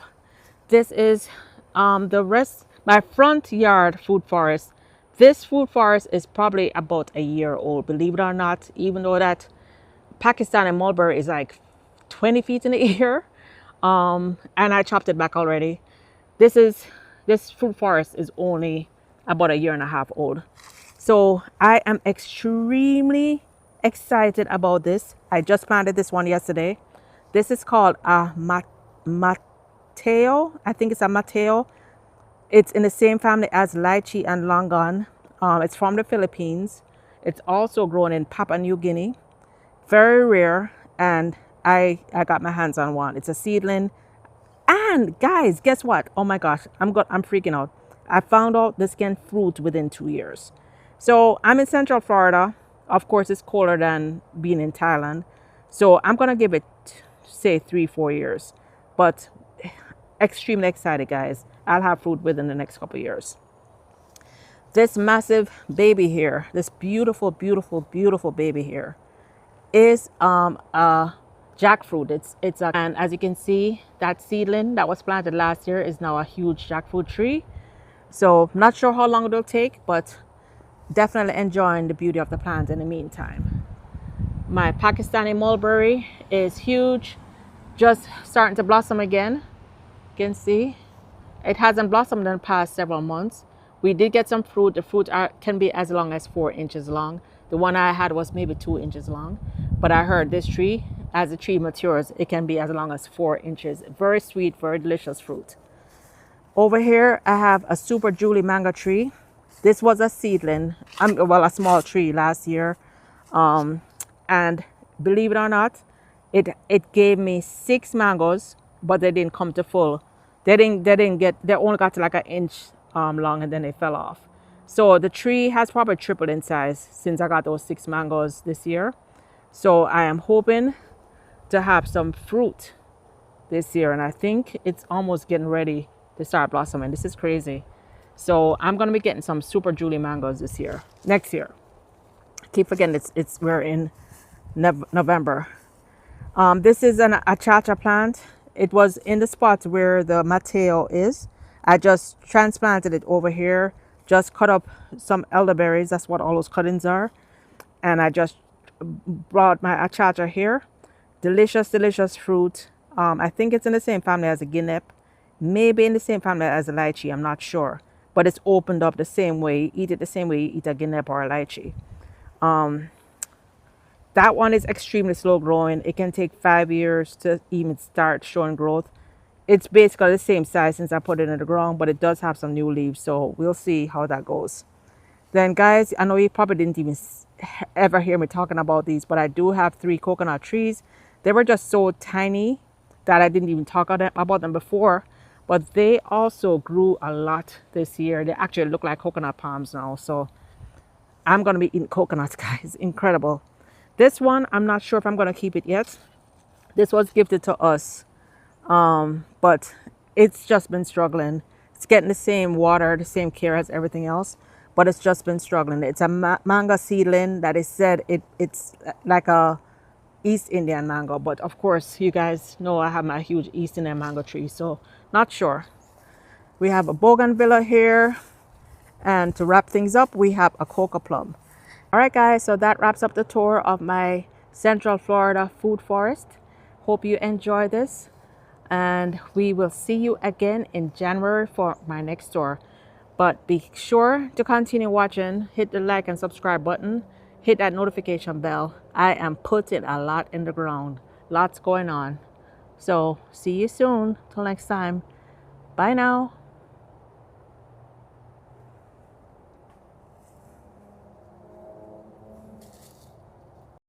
this is my front yard food forest. This food forest is probably about a year old, believe it or not, even though that Pakistani mulberry is like 20 feet in the air. And I chopped it back already. This food forest is only about a year and a half old. So I am extremely excited about this. I just planted this one yesterday. This is called a Mateo. I think it's a Mateo. It's in the same family as lychee and longan. It's from the Philippines. It's also grown in Papua New Guinea. Very rare, and I got my hands on one. It's a seedling. And guys, guess what? Oh my gosh, I'm freaking out. I found out this can fruit within 2 years. So I'm in Central Florida. Of course, it's colder than being in Thailand. So I'm gonna give it, say, 3-4 years. But extremely excited, guys. I'll have fruit within the next couple of years. This massive baby here, this beautiful, beautiful, beautiful baby here, is a jackfruit. And as you can see, that seedling that was planted last year is now a huge jackfruit tree. So not sure how long it'll take, but definitely enjoying the beauty of the plant in the meantime. My Pakistani mulberry is huge, just starting to blossom again. You can see it hasn't blossomed in the past several months. We did get some fruit. The fruit can be as long as 4 inches long. The one I had was maybe 2 inches long, but I heard this tree, as the tree matures, it can be as long as 4 inches. Very sweet, very delicious fruit. Over here, I have a Super Julie mango tree. This was a seedling, well, a small tree last year. And believe it or not, it gave me 6 mangoes, but they didn't come to full. They only got to like an inch long, and then they fell off. So the tree has probably tripled in size since I got those 6 mangoes this year. So I am hoping to have some fruit this year, and I think it's almost getting ready to start blossoming. This is crazy. So I'm gonna be getting some Super Julie mangoes next year. I keep forgetting we're in November. This is an achacha plant. It was in the spot where the Mateo is. I just transplanted it over here, just cut up some elderberries. That's what all those cuttings are. And I just brought my achacha here. Delicious, delicious fruit. I think it's in the same family as a guinea, maybe in the same family as a lychee. I'm not sure, but it's opened up the same way. You eat it the same way you eat a guinea or a lychee. That one is extremely slow growing. It can take 5 years to even start showing growth. It's basically the same size since I put it in the ground, but it does have some new leaves, so we'll see how that goes. Then guys, I know you probably didn't even ever hear me talking about these, but I do have 3 coconut trees. They were just so tiny that I didn't even talk about them before, but they also grew a lot this year. They actually look like coconut palms now, so I'm gonna be eating coconuts, guys. Incredible. This one, I'm not sure if I'm gonna keep it yet. This was gifted to us, but it's just been struggling. It's getting the same water, the same care as everything else, but it's just been struggling. It's a mango seedling that is said it's like a East Indian mango, but of course you guys know I have my huge East Indian mango tree, so not sure. We have a bougainvillea here, and to wrap things up, we have a coca plum. All right, guys, so that wraps up the tour of my Central Florida food forest. Hope you enjoy this, and we will see you again in January for my next tour. But be sure to continue watching. Hit the like and subscribe button. Hit that notification bell. I am putting a lot in the ground. Lots going on. So see you soon. Till next time. Bye now.